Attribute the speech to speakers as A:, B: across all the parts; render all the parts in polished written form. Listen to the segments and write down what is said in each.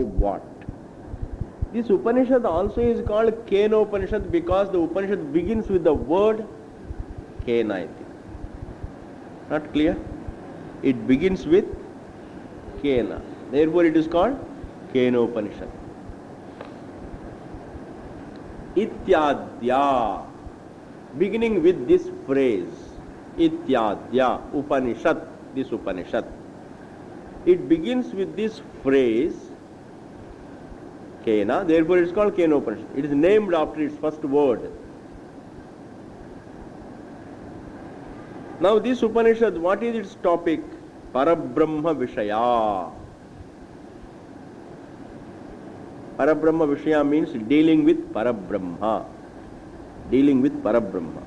A: what. This Upanishad also is called Kena Upanishad because the Upanishad begins with the word Kena. Not clear? It begins with Kena. Therefore it is called Kena Upanishad. Ityadya, beginning with this phrase, Ityadya, Upanishad, this Upanishad. It begins with this phrase, Kena, therefore it is called Kena Upanishad. It is named after its first word. Now this Upanishad, what is its topic? Parabrahma Vishaya. Parabrahma Vishaya means dealing with Parabrahma. Dealing with Parabrahma.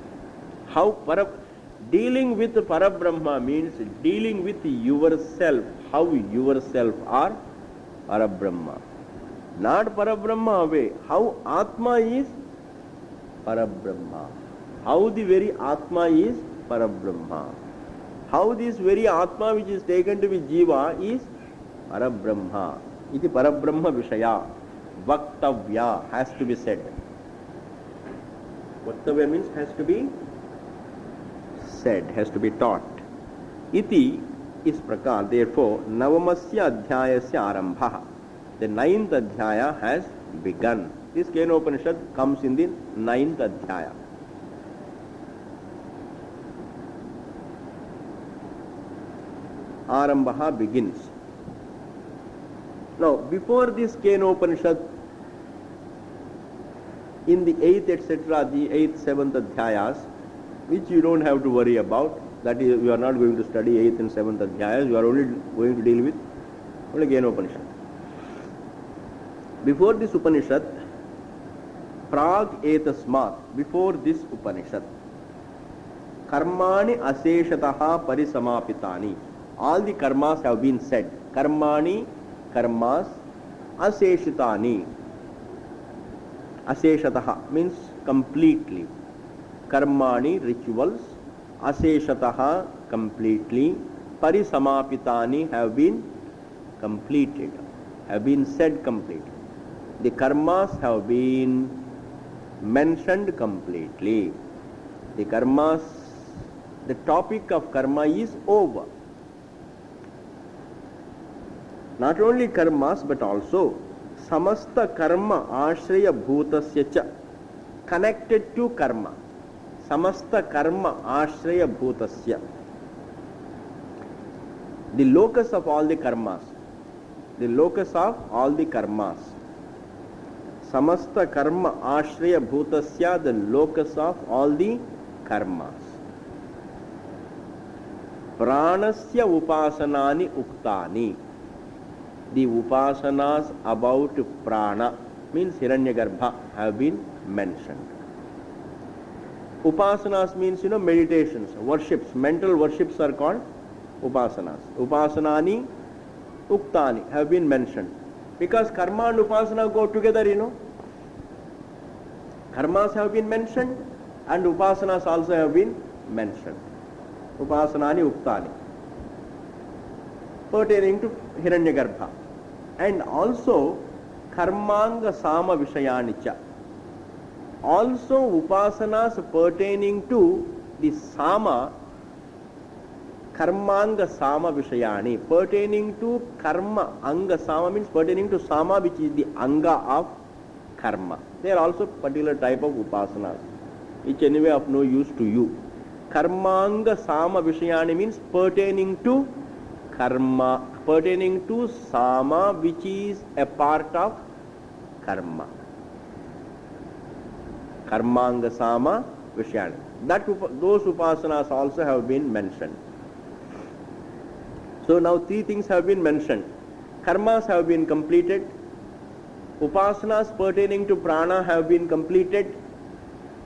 A: Dealing with Parabrahma means dealing with yourself. How yourself are Parabrahma. Not Parabrahma away. How Atma is Parabrahma. How the very Atma is Parabrahma. How this very Atma which is taken to be Jiva is Parabrahma. Iti Parabrahma Vishaya. Vaktavya has to be said. Vaktavya means has to be said, has to be taught. Iti is prakar. Therefore, Navamasya Adhyayasya Arambha. The 9th Adhyaya has begun. This Kena Upanishad comes in the 9th Adhyaya. Arambha begins. Now, before this Kena Upanishad, in the 8th, etc., the 8th, 7th Adhyayas, which you don't have to worry about, that is, you are not going to study 8th and 7th Adhyayas, you are only going to deal with only Kena Upanishad. Before this Upanishad, Prag etasmat, before this Upanishad, Karmani aseshataha parisamapitani. All the karmas have been said. Karmani, karmas, aseshitani. Aseshataha means completely. Karmani, rituals, aseshataha, completely. Parisamapitani have been completed, have been said completely. The karmas have been mentioned completely. The karmas, the topic of karma is over. Not only karmas but also samasta karma ashraya bhutasya cha, connected to karma. Samasta karma ashraya bhutasya. The locus of all the karmas. The locus of all the karmas. Samasta karma ashraya bhutasya, the locus of all the karmas. Pranasya upasanani uktani. The upasanas about prana, means Hiranyagarbha, have been mentioned. Upasanas means, meditations, worships, mental worships are called upasanas. Upasanani uktani have been mentioned. Because karma and upasana go together, Karmas have been mentioned and upasanas also have been mentioned. Upasanani uktani, pertaining to Hiranyagarbha. And also karmanga sama vishayanicha. Also upasanas pertaining to the sama, karmanga sama vishayani, pertaining to karma. Anga sama means pertaining to sama, which is the anga of karma. They are also particular type of upasanas, which anyway of no use to you. Karmanga sama vishayani means pertaining to karma, pertaining to sama, which is a part of karma. Karmanga sama vishayani. Those upasanas also have been mentioned. So now 3 things have been mentioned. Karmas have been completed. Upasanas pertaining to prana have been completed.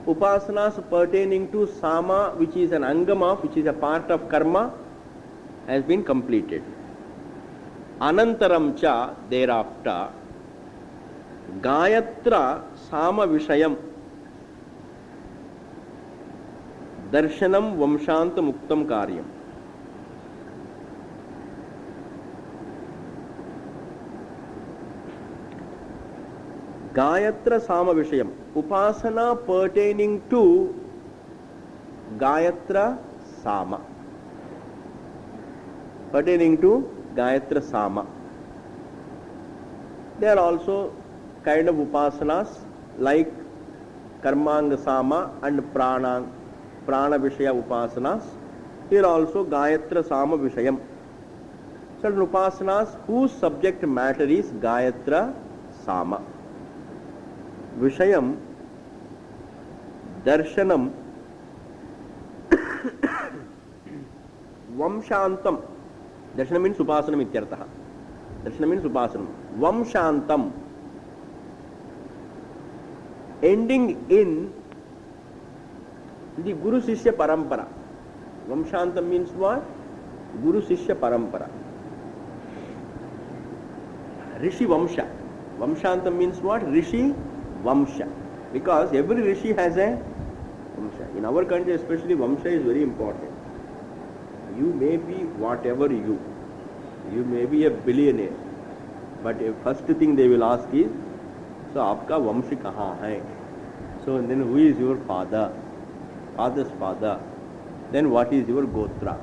A: Upasanas pertaining to sama, which is an angam of, which is a part of karma, has been completed. Anantaram cha, thereafter, Gayatra sama vishayam darshanam vamshanta muktam karyam. Gayatra Sama Vishayam. Upasana pertaining to Gayatra Sama. Pertaining to Gayatra Sama. There are also kind of upasanas like Karmanga Sama and Prana Vishaya upasanas. Here also Gayatra Sama Vishayam. Certain upasanas whose subject matter is Gayatra Sama. Vishayam, Darshanam, Vamshantam. Darshanam means Upasanam ityartha. Darshanam means Upasanam. Vamshantam, ending in the Guru Sishya Parampara. Vamshantam means what? Guru Sishya Parampara. Rishi Vamsha. Vamshantam means what? Rishi Vamsha. Because every Rishi has a Vamsha. In our country especially, Vamsha is very important. You may be whatever you may be a billionaire, but the first thing they will ask is, so aapka Vamsh kahan hai? So then who is your father? Father's father. Then what is your Gotra?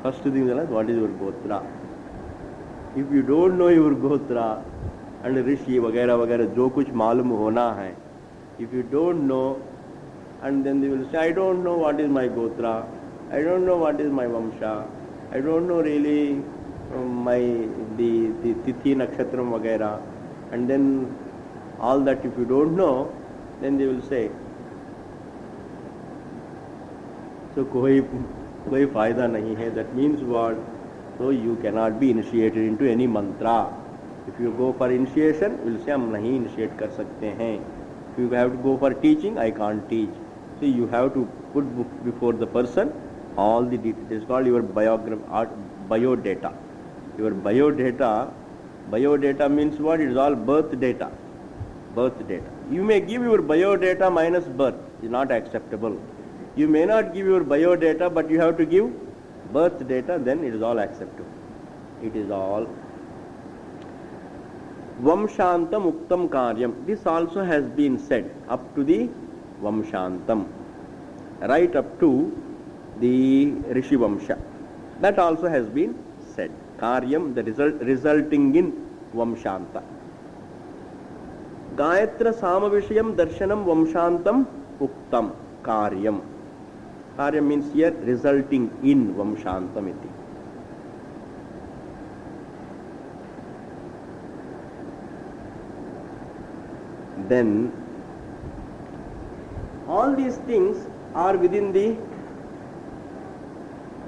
A: First thing they ask, what is your Gotra? If you don't know your Gotra and Rishi वगैरह वगैरह जो कुछ मालूम होना है, if you don't know, and then they will say, I don't know what is my Gotra, I don't know what is my Vamsha, I don't know really the Tithi Nakshatram वगैरह, and then all that if you don't know, then they will say, so कोई फायदा नहीं है. That means what? So you cannot be initiated into any mantra. If you go for initiation, you will say हम नहीं initiate कर सकते हैं. If you have to go for teaching, I can't teach. So you have to put before the person all the details. It is called your biodata. Your biodata means what? It is all birth data. Birth data. You may give your biodata minus birth. It is not acceptable. You may not give your biodata, but you have to give birth data, then it is all acceptable. It is all. Vamshantam Uktam Karyam. This also has been said up to the Vamshantam, right up to the Rishi Vamsha. That also has been said. Karyam, the resulting in Vamshanta. Gayatra Samavishayam Darshanam Vamshantam Uktam Karyam. Karyam means here resulting in Vamshantam iti. Then all these things are within the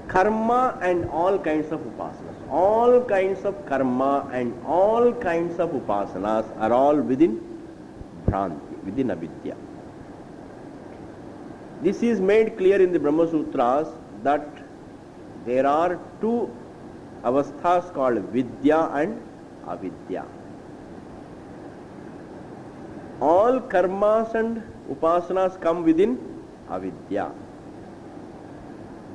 A: karma and all kinds of upasanas. All kinds of karma and all kinds of upasanas are all within Bhranti, within avidya. This is made clear in the Brahma Sutras that there are two avasthas called Vidya and Avidya. All karmas and upasanas come within Avidya.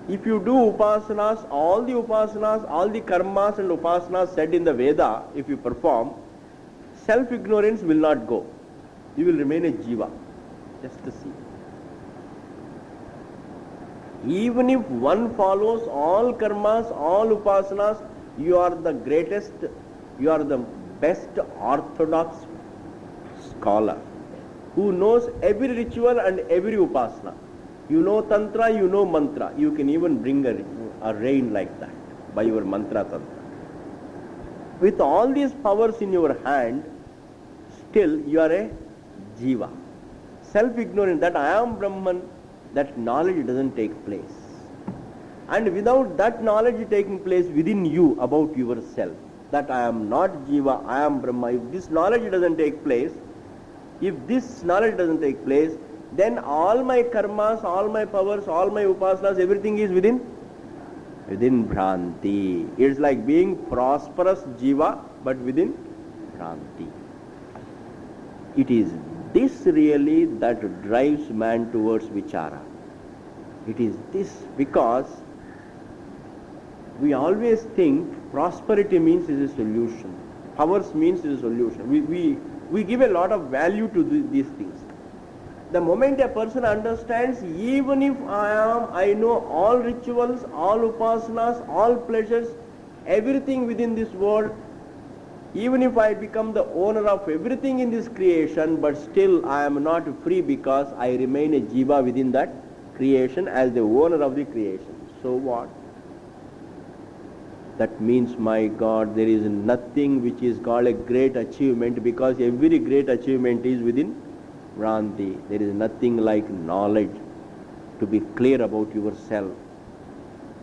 A: If you do upasanas, all the karmas and upasanas said in the Veda, if you perform, self-ignorance will not go. You will remain a jiva. Just to see. Even if one follows all karmas, all upasanas, you are the greatest, you are the best orthodox scholar who knows every ritual and every upasana. You know tantra, you know mantra. You can even bring a rain like that by your mantra tantra. With all these powers in your hand, still you are a jiva. Self-ignorant that I am Brahman, that knowledge doesn't take place. And without that knowledge taking place within you about yourself, that I am not jiva, I am Brahma, if this knowledge doesn't take place, then all my karmas, all my powers, all my upasanas, everything is within Bhranti. It's like being prosperous jiva, but within Bhranti. It is this really that drives man towards vichara. It is this because we always think prosperity means is a solution. Ours means the solution. We give a lot of value to these things. The moment a person understands, even if I know all rituals, all upasanas, all pleasures, everything within this world, even if I become the owner of everything in this creation, but still I am not free because I remain a jiva within that creation as the owner of the creation. So what? That means, my God, there is nothing which is called a great achievement, because every great achievement is within Vranti. There is nothing like knowledge, to be clear about yourself.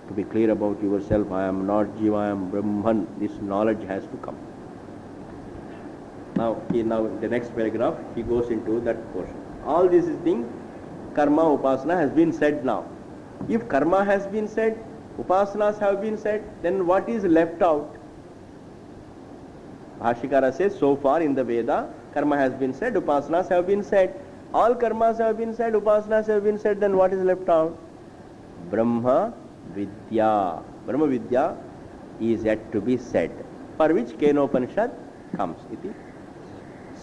A: To be clear about yourself, I am not Jiva, I am Brahman. This knowledge has to come. Now in the next paragraph, he goes into that portion. All these things, karma, upasana has been said now. If karma has been said, upasanas have been said, then what is left out? Bhashikara says, so far in the Veda, karma has been said, upasanas have been said. All karmas have been said, upasanas have been said, then what is left out? Brahma Vidya. Brahma Vidya is yet to be said, for which Kena Upanishad comes. Iti.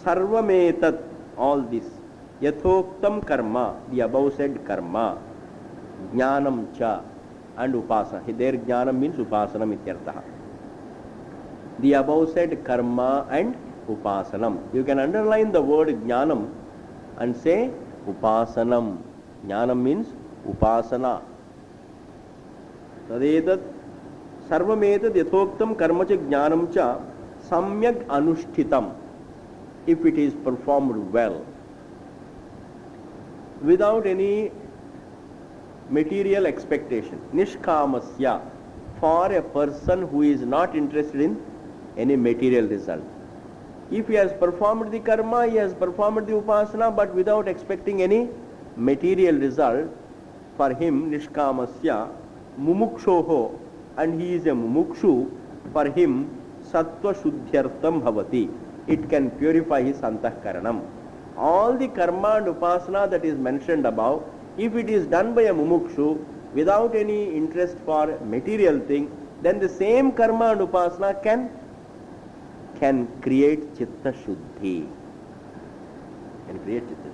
A: Sarvametat, all this. Yathoktam karma, the above said karma. Jnanam cha, and upasana. There jnanam means upasanam ityartha. The above said karma and upasanam. You can underline the word jnanam and say upasanam. Jnanam means upasana. Tadetat sarvametat yathoktam karma cha jnanam cha samyak anushtitam. If it is performed well, without any material expectation, nishkamasya, for a person who is not interested in any material result. If he has performed the karma, he has performed the upasana, but without expecting any material result, for him nishkamasya mumukshoho, and he is a mumukshu, for him sattva shuddhyartham bhavati. It can purify his antahkaranam. All the karma and upasana that is mentioned above, if it is done by a mumukshu without any interest for material thing, then the same karma and upasana can create chitta shuddhi. Can create chitta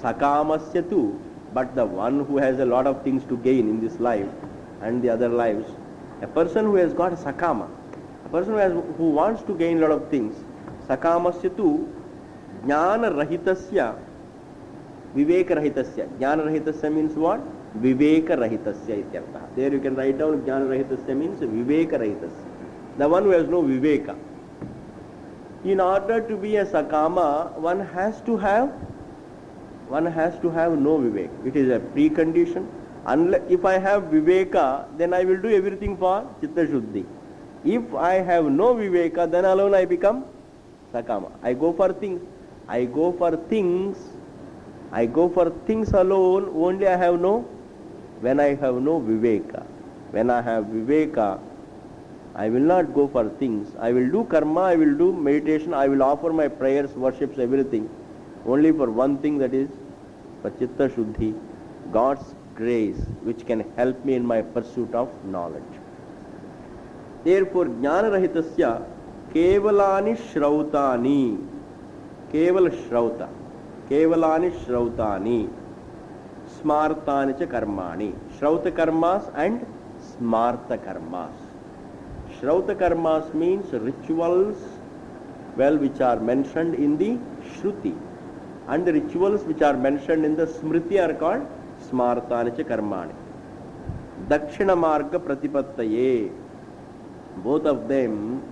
A: shuddhi. Sakamasya tu, but the one who has a lot of things to gain in this life and the other lives, a person who has got a sakama, a person who wants to gain a lot of things, sakamasya tu jnana rahitasya viveka rahitasya. Jnana rahitasya means what? Viveka rahitasya ityartha. There you can write down jnana rahitasya means viveka rahitasya. The one who has no viveka. In order to be a sakama, one has to have no viveka. It is a precondition. If I have viveka, then I will do everything for chitta shuddhi. If I have no viveka, then alone I become sakama. I go for things alone, only when I have no viveka. When I have viveka, I will not go for things. I will do karma, I will do meditation, I will offer my prayers, worships, everything. Only for one thing, that is for chitta shuddhi, God's grace, which can help me in my pursuit of knowledge. Therefore, jnana rahitasya kevalani shrautani, keval shrauta, kevalani shrautani, smartani cha karmani. Shrauta karmas and smarta karmas. Shrauta karmas means rituals, which are mentioned in the Shruti, and the rituals which are mentioned in the Smriti are called smartani cha karmani. Dakshina marga pratipattaye. Both of them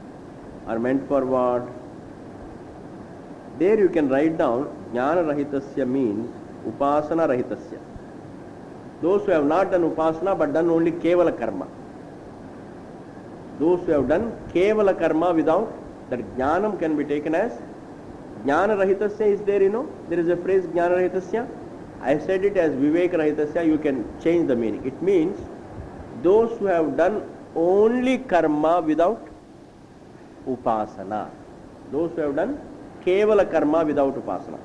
A: are meant for what? There you can write down jnana rahitasya means upasana rahitasya. Those who have not done upasana but done only kevala karma. Those who have done kevala karma without that jnanam can be taken as jnana rahitasya is there, there is a phrase jnana rahitasya. I said it as viveka rahitasya, you can change the meaning. It means those who have done only karma without upasana. Those who have done kevala karma without upasana.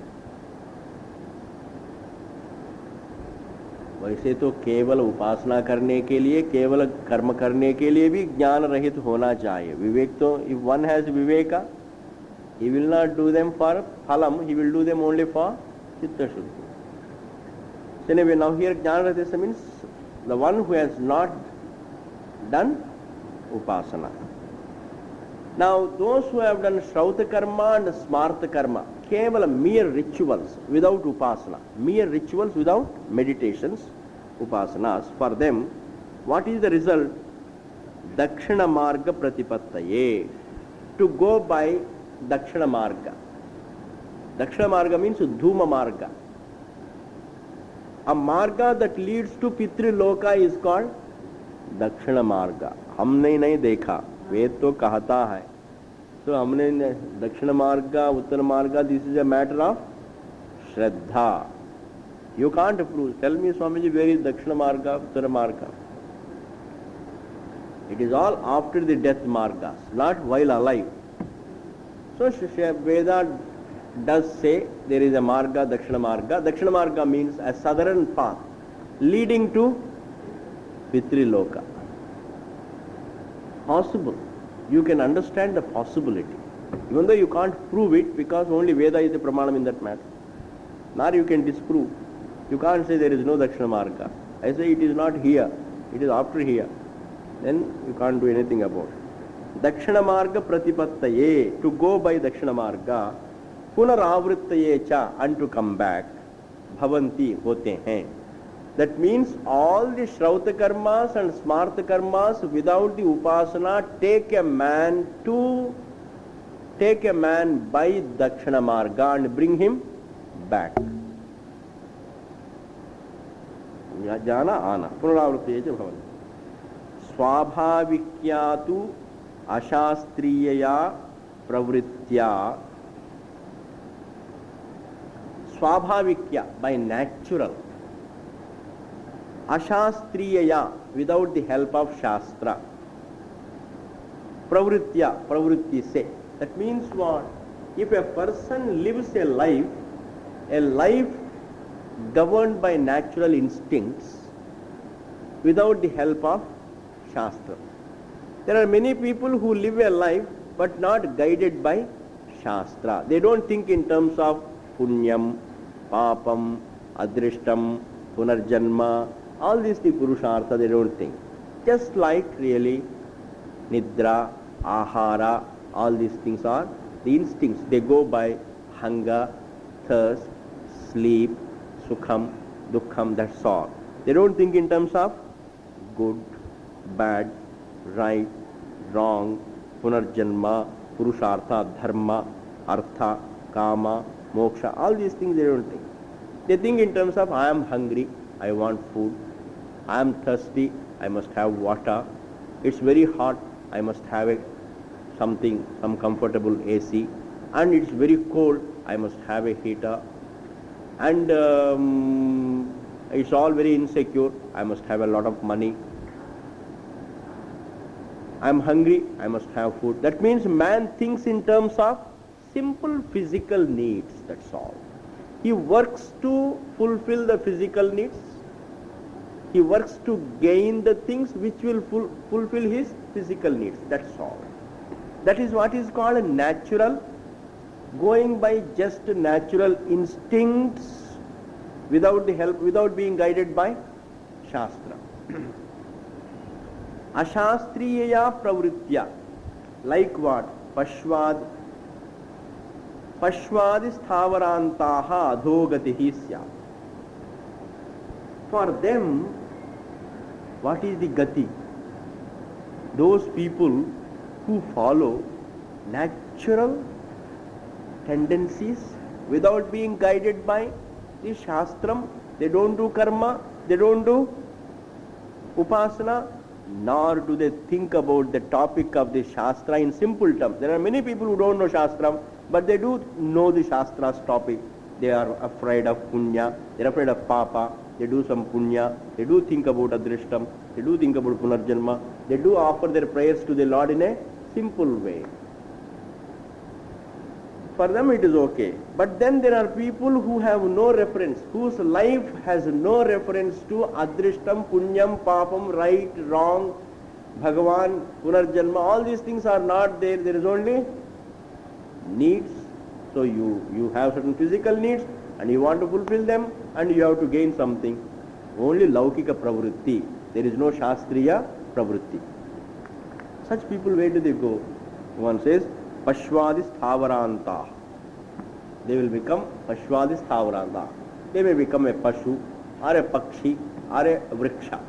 A: वैसे तो केवल उपासना करने के लिए, केवल कर्म करने के लिए भी ज्ञान रहित होना चाहिए. विवेक तो, if one has viveka, he will not do them for phalam, he will do them only for chitta shuddhi. So anyway, now here jnana rahita means the one who has not done upasana. Now those who have done Shrauta karma and Smarta karma, kevala mere rituals without upasana, mere rituals without meditations, upasanas, for them, what is the result? Dakshina marga pratipattaye. To go by Dakshina marga. Dakshina marga means Dhuma marga. A marga that leads to Pitri Loka is called Dakshina marga. हमने नहीं देखा, वेद तो कहता है. तो हमने दक्षिण marg, uttar marg, this is a matter of shraddha. You can't prove. Tell me Swami ji, where is dakshin marg, uttar marg? It is all after the death marg, not while alive. So Veda does say there is a marga, Dakshina marga. Dakshina marga means a southern path leading to Pitri Loka. Possible. You can understand the possibility. Even though you can't prove it, because only Veda is the pramanam in that matter. Nor you can disprove. You can't say there is no Dakshina marga. I say it is not here, it is after here. Then you can't do anything about it. Dakshina marga pratipattaye, to go by Dakshina marga, punaravrittaye cha, and to come back, bhavanti, hote hain. That means all the Shrauta karmas and Smarta karmas without the upasana take a man by Dakshina marga and bring him back. Jana ana punaravrittaye cha bhavanti. Swabhavikyatu ashastriyaya pravritya. Swabhavikya, by natural. Ashastriyaya, without the help of Shastra. Pravritya, pravritti se. That means what? If a person lives a life governed by natural instincts without the help of Shastra. There are many people who live a life but not guided by Shastra. They don't think in terms of punyam, papam, adrishtam, punarjanma, all these the purushartha they don't think. Just like really nidra, ahara, all these things are the instincts. They go by hunger, thirst, sleep, sukham, dukkham, that's all. They don't think in terms of good, bad, right, wrong, punarjanma, purushartha, dharma, artha, kama, moksha, all these things they don't think. They think in terms of I am hungry, I want food. I am thirsty, I must have water. It's very hot, I must have some comfortable AC. And it's very cold, I must have a heater. And it's all very insecure, I must have a lot of money. I am hungry, I must have food. That means man thinks in terms of simple physical needs, that's all. He works to fulfill the physical needs. He works to gain the things which will fulfill his physical needs, that's all. That is what is called a natural, going by just natural instincts without the help, without being guided by Shastra. Ashastriyaya pravritya, like what? Pashvad sthavarantaha adhogatihi syat. For them, what is the gati? Those people who follow natural tendencies without being guided by the Shastram, they don't do karma, they don't do upasana, nor do they think about the topic of the Shastra in simple terms. There are many people who don't know Shastram, but they do know the Shastra's topic. They are afraid of punya, they are afraid of papa, they do some punya, they do think about adrishtam, they do think about punarjanma, they do offer their prayers to the Lord in a simple way. For them it is okay. But then there are people who have no reference, whose life has no reference to adrishtam, punyam, papam, right, wrong, Bhagavan, Punarjanma, all these things are not there. There is only needs. So you have certain physical needs and you want to fulfill them and you have to gain something. Only Laukika Pravritti. There is no Shastriya Pravritti. Such people, where do they go? One says, Pashwadis Thavaranta. They will become Pashwadis Thavaranta. They may become a Pashu or a Pakshi or a Vriksha.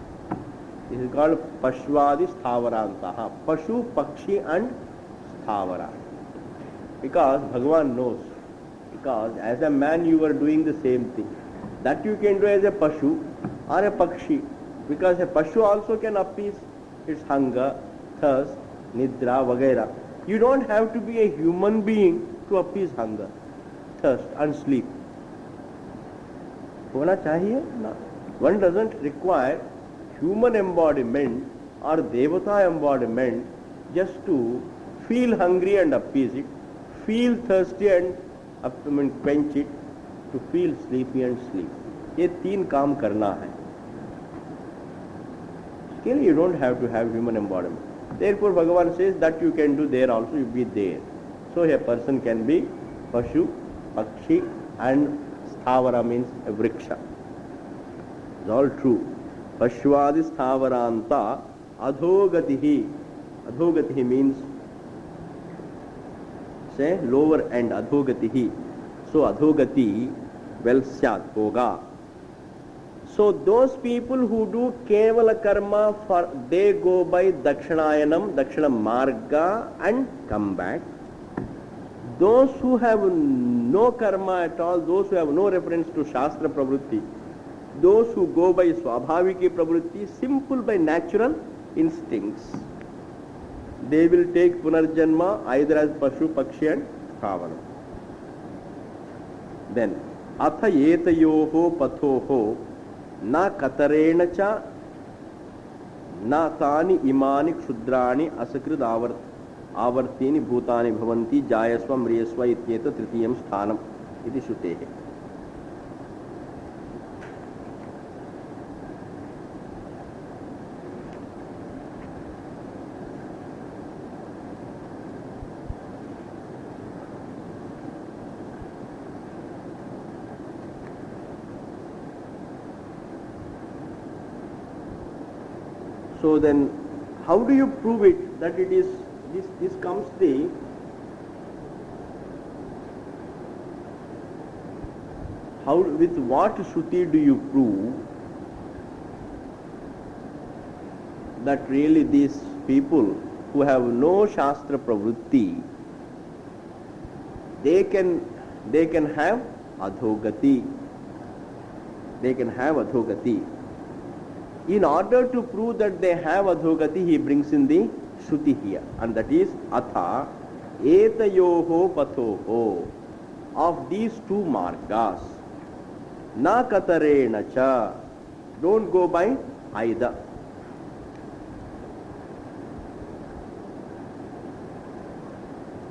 A: This is called Pashwadis Thavaranta. Pashu, Pakshi and Thavara. Because Bhagavan knows. Because as a man you are doing the same thing. That you can do as a Pashu or a Pakshi. Because a Pashu also can appease its hunger, thirst, Nidra, Vagaira. You don't have to be a human being to appease hunger, thirst and sleep. Hona chahiye? No. One doesn't require human embodiment or Devata embodiment just to feel hungry and appease it, feel thirsty and quench it, to feel sleepy and sleep. ये तीन काम करना है. Still you don't have to have human embodiment. Therefore Bhagavan says that you can do there also, you be there. So a person can be Pashu, Pakshi and Sthavara means a Vriksha. It's all true. Pashwadi Sthavaranta Adhogatihi. Adhogatihi means, say, lower end. Adhogatihi. So Adhogati, well syat, hoga. So those people who do Kevala Karma, they go by Dakshinayanam, Dakshina Marga and come back. Those who have no karma at all, those who have no reference to Shastra Pravritti, those who go by Swabhaviki Pravritti, simple by natural instincts, they will take Punarjanma either as Pashu, Pakshi and Thavara. Then, Atha Yetayoho Pathoho Na Katarena Cha Na Tani Imani Kshudrani Asakrid Avartini Bhutani Bhavanti Jayasva Mriyasva Ityeta Tritiyam Sthanam Iti Shutehe. So then, how do you prove it that it is, this comes the, how, with what Shruti do you prove that really these people who have no Shastra Pravritti, they can have Adhogati. They can have Adhogati. In order to prove that they have Adhogati, he brings in the Shruti here, and that is Atha Etayoho Pathoho. Of these two margas, Na Katarena Cha, don't go by either.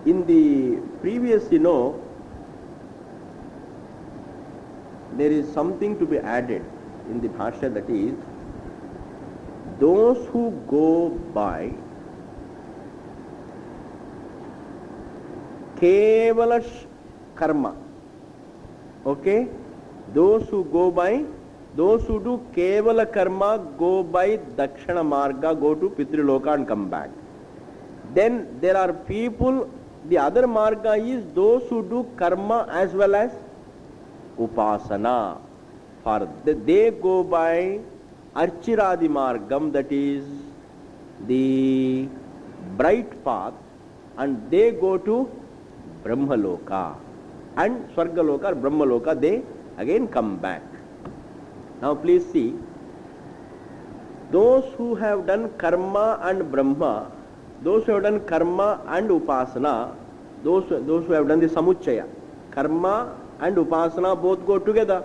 A: In the previous, there is something to be added in the Bhashya, that is, those who go by Kevala Karma, okay? Those who do Kevala Karma go by Dakshina Marga, go to Pitriloka and come back. Then there are people, the other Marga is those who do Karma as well as Upasana. For they go by Archiradi Margam, that is the bright path, and they go to Brahmaloka. And Swargaloka or Brahmaloka, they again come back. Now please see, those who have done Karma and Brahma, those who have done Karma and Upasana, those who have done the Samuchaya, Karma and Upasana both go together.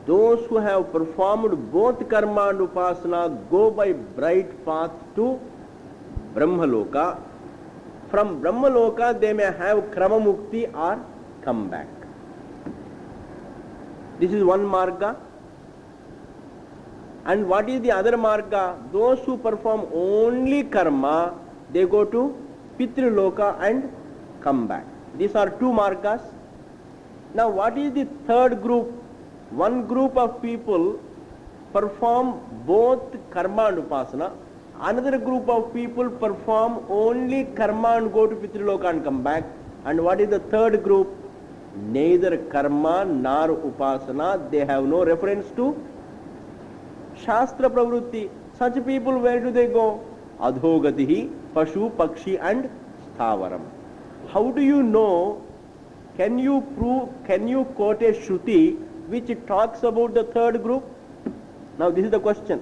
A: Those who have performed both Karma and Upasana go by bright path to Brahmaloka, From Brahmaloka they may have Krama Mukti or come back. This is one marga. And what is the other marga? Those who perform only karma, they go to Pitriloka and come back. These are two margas. Now what is the third group? One group of people perform both karma and upasana. Another group of people perform only karma and go to Pitriloka and come back. And what is the third group? Neither karma nor upasana. They have no reference to Shastra Pravrutti. Such people, where do they go? Adhogatihi, Pashu, Pakshi and Sthavaram. How do you know? Can you prove, can you quote a Shruti which talks about the third group? Now this is the question.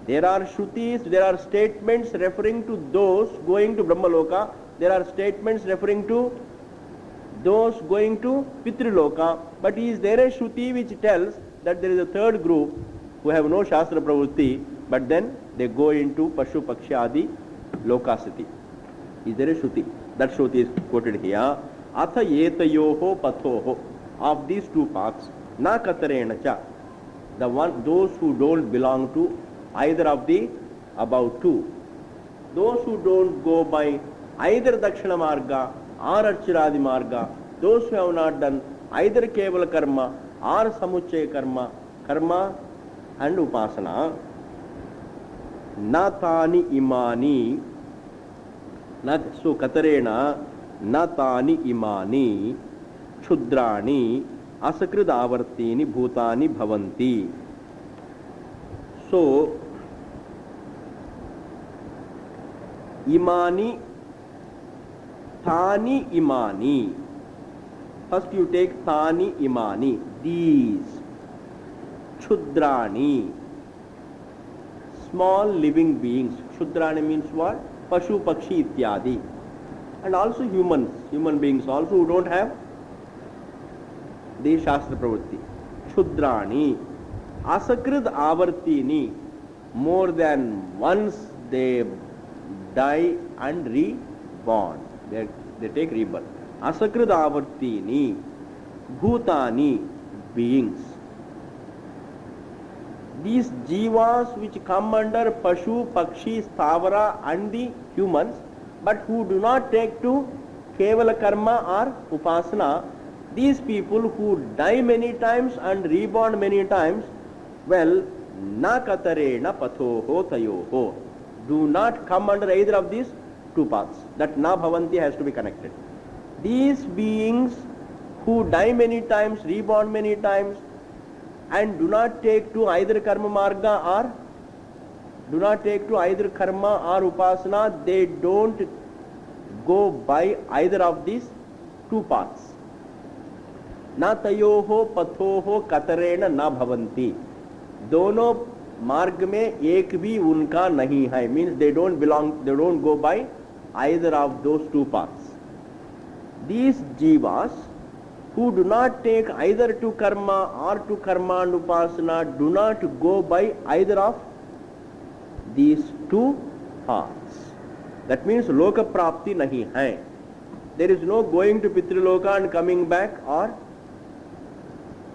A: There are Shrutis, there are statements referring to those going to Brahmaloka. There are statements referring to those going to Pitriloka. But is there a Shruti which tells that there is a third group who have no Shastra Pravrutti, but then they go into Pashu Pakshi Adi Lokasati? Is there a Shruti? That Shruti is quoted here. Atha yetayoho pathoho. Of these two paths, na katarena cha. The one, those who don't belong to either of the above two. Those who don't go by either Dakshina Marga or Archiradi Marga, those who have not done either Kevala Karma or Samuchaya Karma, Karma and Upasana, Natani Imani, so Katarena, Natani Imani, Chudrani, Asakrid Avartini, Bhutani Bhavanti. So, Imani, Thani Imani. First you take Thani Imani. These. Chudrani. Small living beings. Chudrani means what? Pashu, Pakshi, Ityadi. And also humans. Human beings also who don't have the Shastra Pravrutti. Chudrani. Asakrid Avartini. More than once they die and reborn. They take rebirth. Asakrid Avartini. Bhutani. Beings. These jivas which come under Pashu, Pakshi, Sthavara and the humans, but who do not take to Kevala Karma or Upasana, these people who die many times and reborn many times, well, na katarena pathoho tayoho. Do not come under either of these two paths. That na bhavanti has to be connected. These beings who die many times, reborn many times, and do not take to either karma marga or do not take to either karma or upasana, they don't go by either of these two paths. Na tayoho pathoho katarena na bhavanti. दोनों मार्ग में एक भी उनका नहीं है. Means they don't belong, they don't go by either of those two paths. These jivas who do not take either to karma or to karma and upasana do not go by either of these two paths. That means loka prapti nahi hai. There is no going to Pitriloka and coming back, or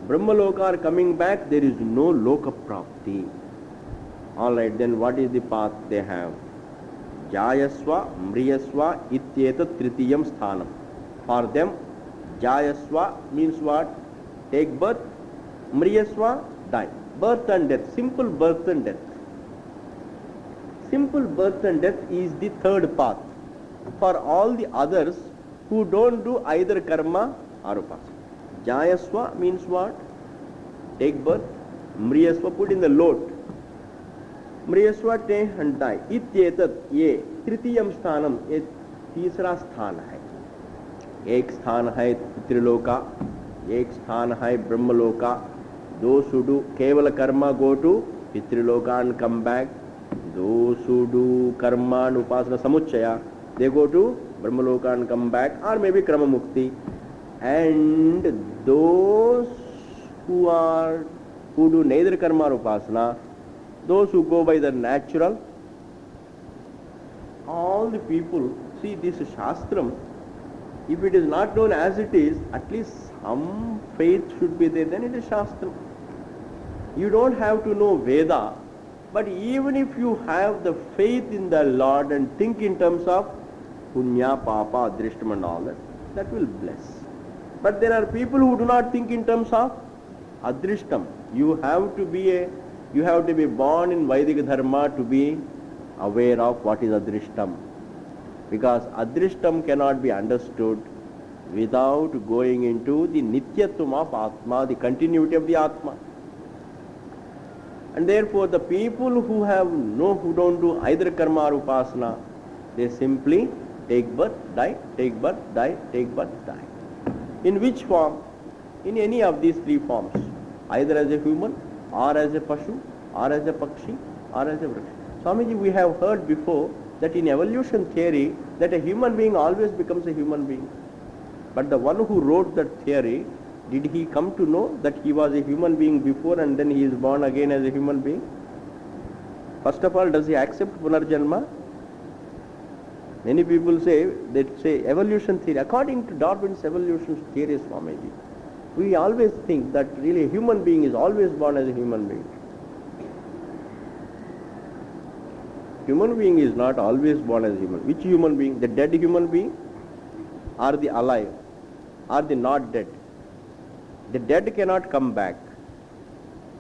A: Brahmaloka or coming back. There is no loka prapti. Alright, then what is the path they have? Jayasva, Mriyasva, Ityetat Tritiyam Sthanam. For them, Jayasva means what? Take birth. Mriyasva, die. Birth and death. Simple birth and death. Simple birth and death is the third path. For all the others who don't do either karma or upasana. Jayasva means what? Take birth. Mriyasva, put in the load. Mriyasva, take and die. Ityetat, ye. Tritiyam sthanam, ye तीसरा स्थान है. एक स्थान है पितृलोका, एक स्थान है ब्रह्मलोका. Those who do kevala karma go to Pitriloka and come back. Those who do karma and upasana samuchaya, they go to Brahmaloka and come back, or maybe Krama Mukti. And those who do neither karma or upasana, those who go by the natural, all the people See, this Shastram, if it is not known as it is, at least some faith should be there, then it is Shastram. You don't have to know Veda, but even if you have the faith in the Lord and think in terms of Punya, Papa, Adrishtam and all that, that will bless. But there are people who do not think in terms of Adrishtam. You have to be born in Vedic Dharma to be aware of what is Adrishtam. Because Adrishtam cannot be understood without going into the Nityatvam of Atma, the continuity of the Atma. And therefore the people who don't do either karma or upasana, they simply take birth, die, take birth, die, take birth, die. In which form? In any of these three forms. Either as a human, or as a pashu, or as a pakshi, or as a vriksha. Swamiji, we have heard before that in evolution theory, that a human being always becomes a human being. But the one who wrote that theory, did he come to know that he was a human being before and then he is born again as a human being? First of all, does he accept Punarjanma? Many people say evolution theory. According to Darwin's evolution theory, Swamiji, we always think that really a human being is always born as a human being. Human being is not always born as a human. Which human being? The dead human being? Or the alive? Or the not dead? The dead cannot come back.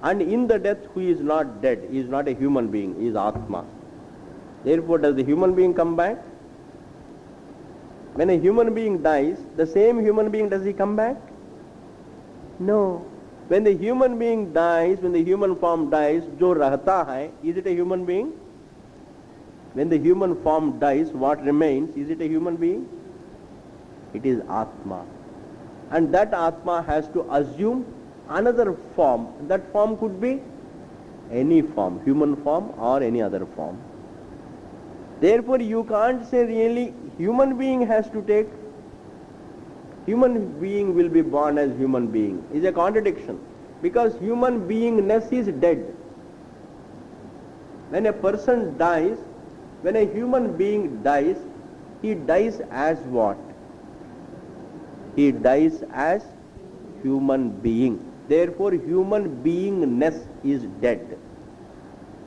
A: And in the death, who is not dead, is not a human being, is Atma. Therefore, does the human being come back? When a human being dies, the same human being, does he come back? No. When the human being dies, when the human form dies, jo rahta hai, is it a human being? When the human form dies, what remains? Is it a human being? It is Atma. And that Atma has to assume another form. That form could be any form, human form or any other form. Therefore, you can't say really human being has to take, human being will be born as human being. Is a contradiction. Because human beingness is dead. When a person dies, when a human being dies, he dies as what? He dies as human being. Therefore, human beingness is dead.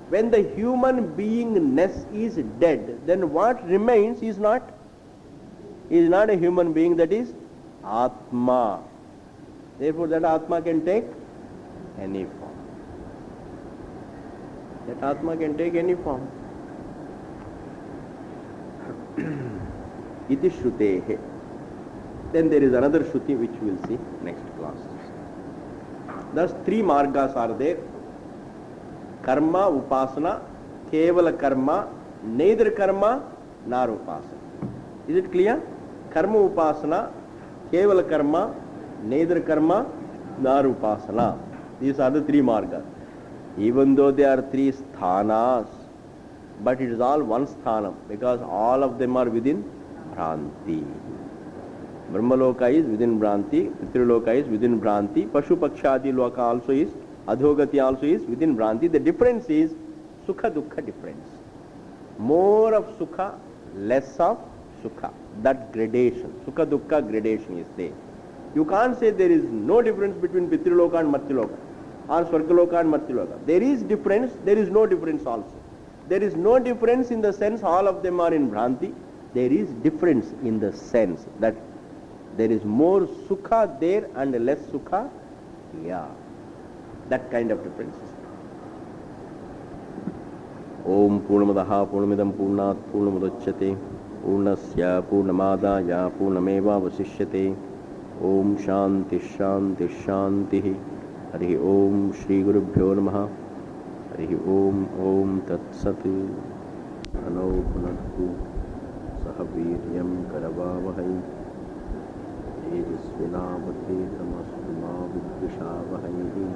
A: When the human beingness is dead, then what remains is not a human being, that is Atma. Therefore, that Atma can take any form. That Atma can take any form. Iti Shrutehe. Then there is another Shruti which we will see next class. Thus, three margas are there. Karma, Upasana, Kevala Karma, neither Karma nor Upasana. Is it clear? Karma, Upasana, Kevala Karma, neither Karma nor Upasana. These are the three margas. Even though they are three sthanas, but it is all one sthanam because all of them are within Bhranti. Brahmaloka is within Bhranti, Pitriloka is within Bhranti, Pashu Pakshadi Loka also is, Adhogati also is within Bhranti. The difference is Sukha Dukkha difference. More of Sukha, less of Sukha. That gradation, Sukha Dukkha gradation is there. You can't say there is no difference between Pitriloka and Martyaloka or Swargaloka and Martyaloka. There is difference, there is no difference also. There is no difference in the sense all of them are in Bhranti. There is difference in the sense that there is more Sukha there and less Sukha here. That kind of difference. Om Purnamadaha Purnamidam Purnat Purnamudachyate Purnasya Purnamadaya Purnameva Vasishyate Om Shanti Shanti Shanti Hari Om Shri Gurubhyo Namaha Hari Om Om Tat Sat Ano Punattu Sahaviryam Karavavahai Tejasvinavati Tamastuma Vidvishavahai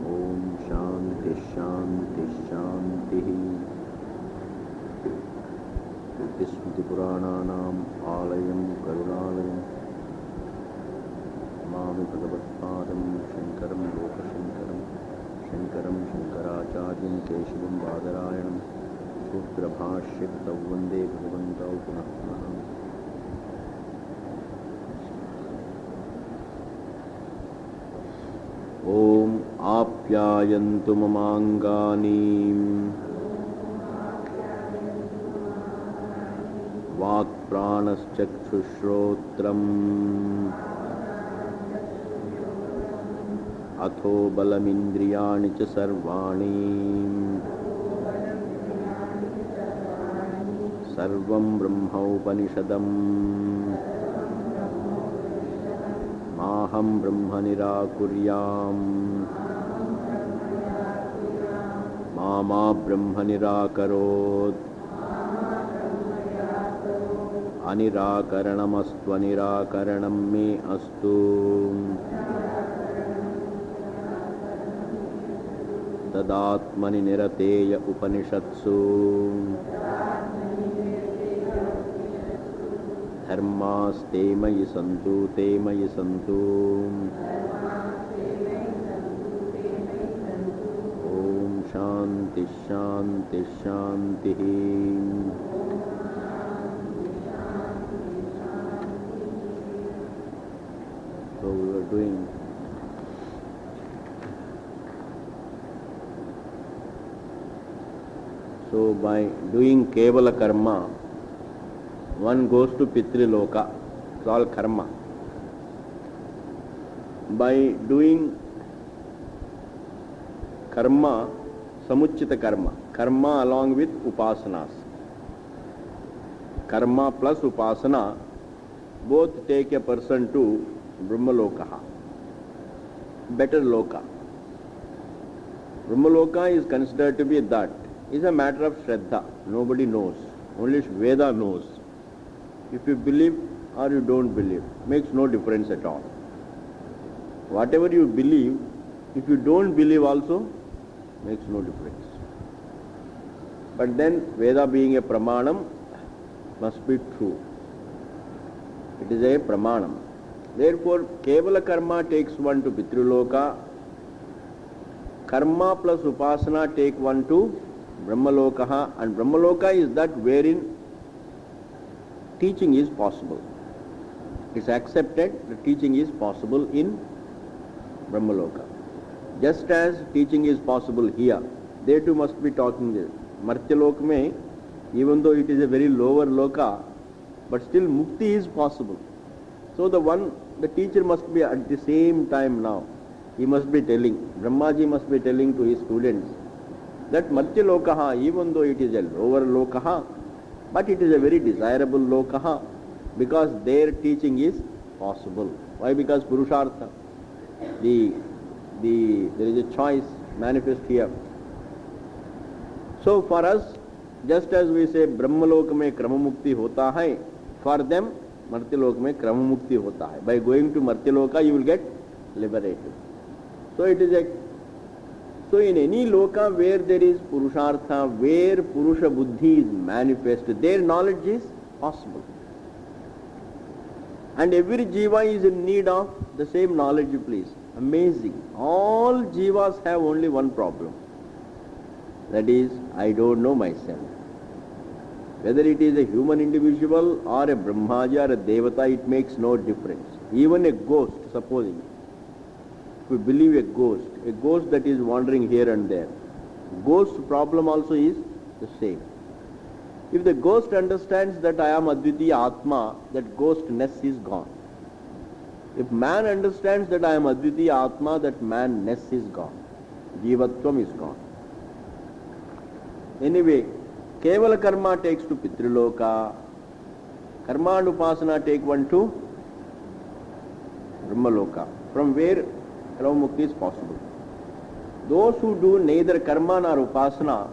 A: Om Shanti Shanti Shanti Smriti Purananam Alayam Karunalayam Mami Bhagavatpadam Shankaram Lokashankaram Shankaram Shankaracharyam Keshavam Badarayanam सूत्रभाष्यकृतौ वन्दे भगवन्तौ पुनः पुनः। ॐ आप्यायन्तु ममाङ्गानि वाक्प्राणश्चक्षुश्रोत्रम् अथो बलमिन्द्रियाणि च सर्वाणि सर्वं ब्रह्मोपनिषदम् माहं ब्रह्म निराकुर्याम् मा ब्रह्म निराकरोत् अनिराकरणमस्त्वनिराकरणं मे अस्तु। तदात्मनि निरतेय उपनिषत्सु धर्मास्ते मयि सन्तु ते मयि सन्तु। ॐ शान्ति शान्ति शान्तिः। So we were doing by doing Kevala karma, one goes to Pitriloka. It's all karma. By doing karma, samuchita karma along with upasanas. Karma plus upasana both take a person to Brahmaloka, better loka. Brahmaloka is considered to be that. It's a matter of Shraddha. Nobody knows. Only Veda knows. If you believe or you don't believe, makes no difference at all. Whatever you believe, if you don't believe also, makes no difference. But then Veda being a pramanam must be true. It is a pramanam. Therefore, Kevala karma takes one to Pitriloka. Karma plus upasana take one to Brahmaloka, and Brahmaloka is that wherein teaching is possible. It is accepted that teaching is possible in Brahmaloka. Just as teaching is possible here, they too must be talking this. Martyalok mein, even though it is a very lower loka, but still mukti is possible. So the teacher must be at the same time now. He must be telling, Brahmaji must be telling to his students that Martyalokaha, even though it is a lower lokaha, but it is a very desirable lokaha because their teaching is possible. Why? Because Purushartha, there is a choice manifest here. So for us, just as we say Brahmaloka mein Kramamukti hota hai, for them Martyaloka mein Kramamukti hota hai. By going to Martyaloka you will get liberated. So it is so in any loka where there is Purushartha, where Purusha Buddhi is manifest, their knowledge is possible. And every jiva is in need of the same knowledge, please. Amazing. All jivas have only one problem. That is, I don't know myself. Whether it is a human individual or a Brahmaji or a Devata, it makes no difference. Even a ghost, supposing. If we believe a ghost that is wandering here and there, ghost problem also is the same. If the ghost understands that I am Advitiya Atma, that ghostness is gone. If man understands that I am Advitiya Atma, that man-ness is gone. Jivatvam is gone. Anyway, Kevala karma takes to Pitriloka, karma and upasana take one to Brahmaloka, from where Kramamukti is possible. Those who do neither karma nor upasana,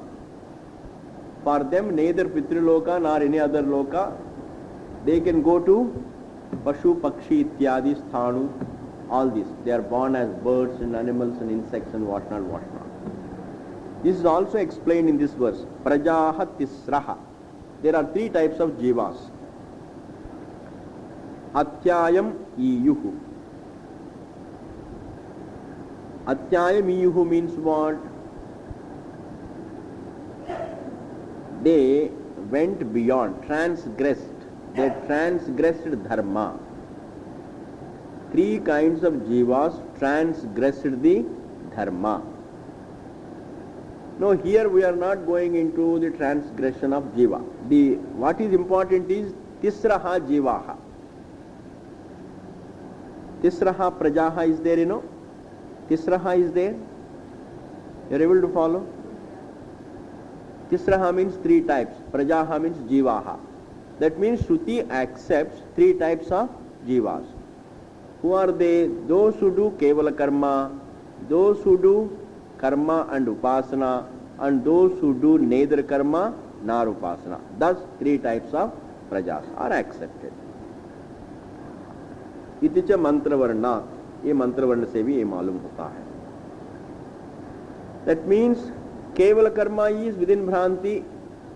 A: for them neither Pitriloka nor any other loka, they can go to Pashu, Pakshi, Ityadi, Sthanu, all this. They are born as birds and animals and insects and what not, what not. This is also explained in this verse. Prajaha Tisraha. There are three types of jivas. Atyayam Iyuhu. Atyayam Iyuhu means what? they went beyond, transgressed. They transgressed dharma. Three kinds of jivas transgressed the dharma. No, here we are not going into the transgression of jiva. What is important is tisraha jivaha. Tisraha prajaha is there, Tisraha is there. You are able to follow? Tisraha means three types. Prajaha means jivaha. That means Shruti accepts three types of jivas. Who are they? Those who do kevala karma, those who do karma and upasana, and those who do neither karma nor upasana. Thus, three types of prajas are accepted. इतिच मंत्र वर्णा, ये मंत्र वर्ण से भी ये मालूम होता है. That means kevala karma is within bhranti.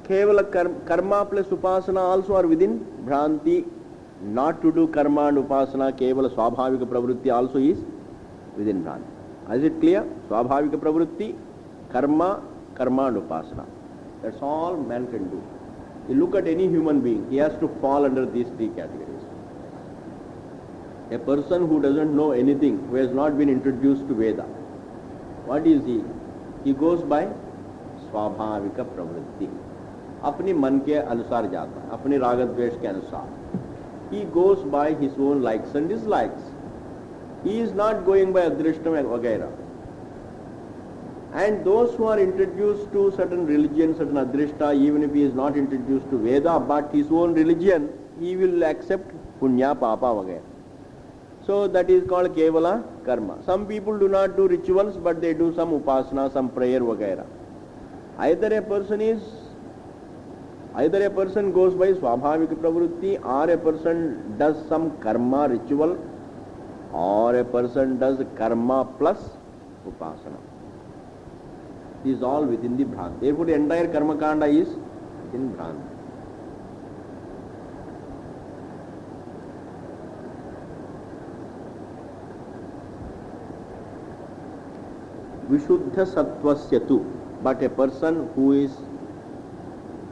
A: Kevala karma plus upasana also are within bhranti. Not to do karma and upasana, kevala swabhavika pravritti also is within bhranti. Is it clear? Swabhavika pravritti, karma, karma and upasana. That's all man can do. You look at any human being, he has to fall under these three categories. A person who doesn't know anything, who has not been introduced to Veda, what is he? He goes by swabhavika pravritti. अपने मन के अनुसार जाता है, अपने राग द्वेष के अनुसार. He goes by his own likes and dislikes. He is not going by adrishtam vagaira. And those who are introduced to certain religion, certain adrishta, even if he is not introduced to Veda, but his own religion, he will accept punya, papa, vagaira. So that is called kevala karma. Some people do not do rituals, but they do some upasana, some prayer, vagaira. Either a person goes by swabhavika pravritti, or a person does some karma ritual, or a person does karma plus upasana. This is all within the bhranti. Therefore, the entire karma kanda is within bhranti. Vishuddha sattvasya tu. But a person who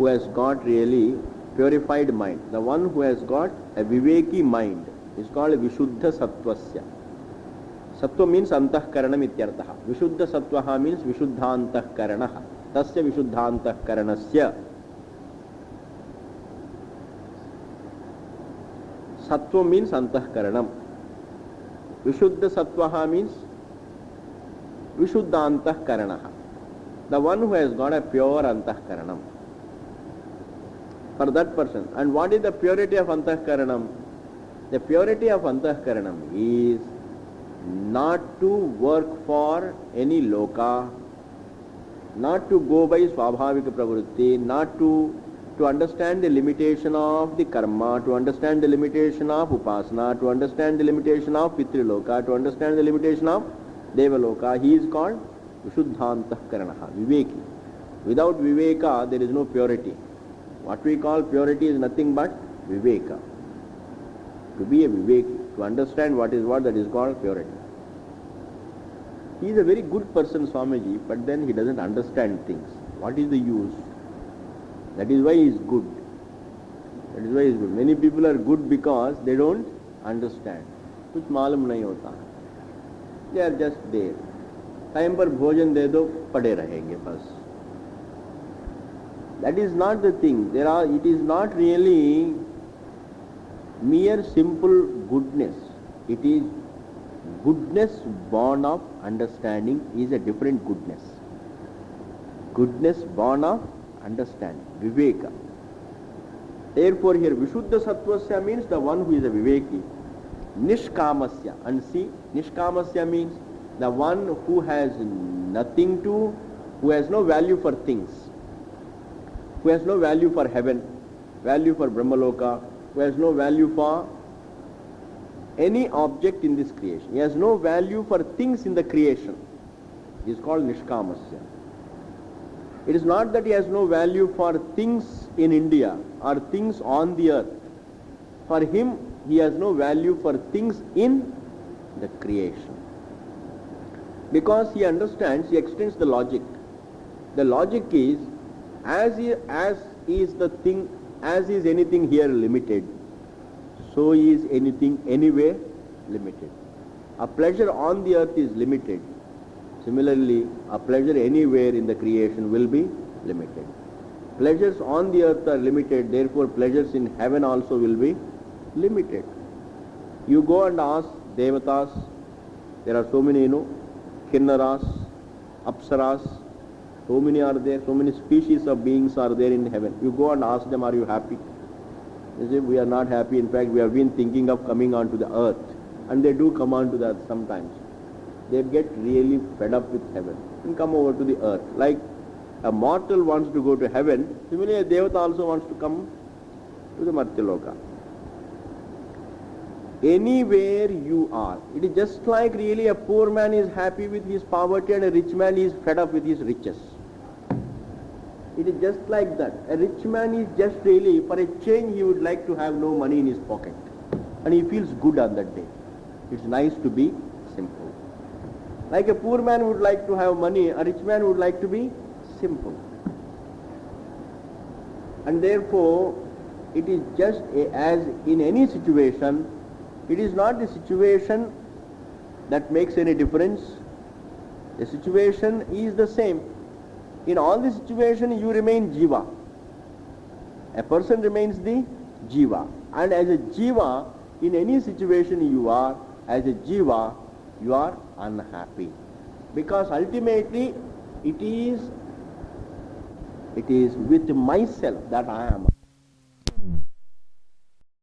A: has got really purified mind, the one who has got a viveki mind, is called Vishuddha sattvasya. Sattva means antahkaranam ityartaha. Vishuddha sattvaha means Vishuddhantahkaranaha. Tasya Vishuddhantahkaranasya. Sattva means antahkaranam. Vishuddha sattvaha means Vishuddhantahkaranaha. The one who has got a pure antahkaranam. For that person. And what is the purity of antahkaranam? The purity of antahkaranam is not to work for any loka, not to go by swabhavika pravritti, not to understand the limitation of the karma, to understand the limitation of upasana, to understand the limitation of pitriloka, to understand the limitation of devaloka. He is called Vishuddhantahkaranaha, viveki. Without viveka, there is no purity. What we call purity is nothing but viveka. To be a viveki, to understand what is what, that is called purity. He is a very good person, Swamiji, but then he doesn't understand things. What is the use? That is why he is good. That is why he is good. Many people are good because they don't understand. कुछ मालूम नहीं होता. They are just there. Time पर भोजन दे दो, पड़े रहेंगे बस. That is not the thing. It is not really mere simple goodness. It is goodness born of understanding is a different goodness. Goodness born of understanding, viveka. Therefore here Vishuddha sattvasya means the one who is a viveki. Nishkamasya. And see, Nishkamasya means the one who has nothing to, who has no value for things, who has no value for heaven, value for Brahmaloka, who has no value for any object in this creation. He has no value for things in the creation. He is called Nishkamasya. It is not that he has no value for things in India or things on the earth. For him, he has no value for things in the creation. Because he understands, he extends the logic. The logic is, As is the thing, as is anything here limited, so is anything anywhere limited. A pleasure on the earth is limited. Similarly, a pleasure anywhere in the creation will be limited. Pleasures on the earth are limited, therefore pleasures in heaven also will be limited. You go and ask Devatas, there are so many, Kinnaras, Apsaras, so many are there, so many species of beings are there in heaven. You go and ask them, are you happy? They say, we are not happy. In fact, we have been thinking of coming onto the earth. And they do come onto the earth sometimes. They get really fed up with heaven and come over to the earth. Like a mortal wants to go to heaven, similarly a Devata also wants to come to the Martyaloka. Anywhere you are, it is just like really a poor man is happy with his poverty and a rich man is fed up with his riches. It is just like that. A rich man is just really, for a change, he would like to have no money in his pocket. And he feels good on that day. It's nice to be simple. Like a poor man would like to have money, a rich man would like to be simple. And therefore, it is just as in any situation, it is not the situation that makes any difference. The situation is the same. In all the situations, you remain jiva. A person remains the jiva. And as a jiva, in any situation you are, as a jiva, you are unhappy. Because ultimately, it is with myself that I am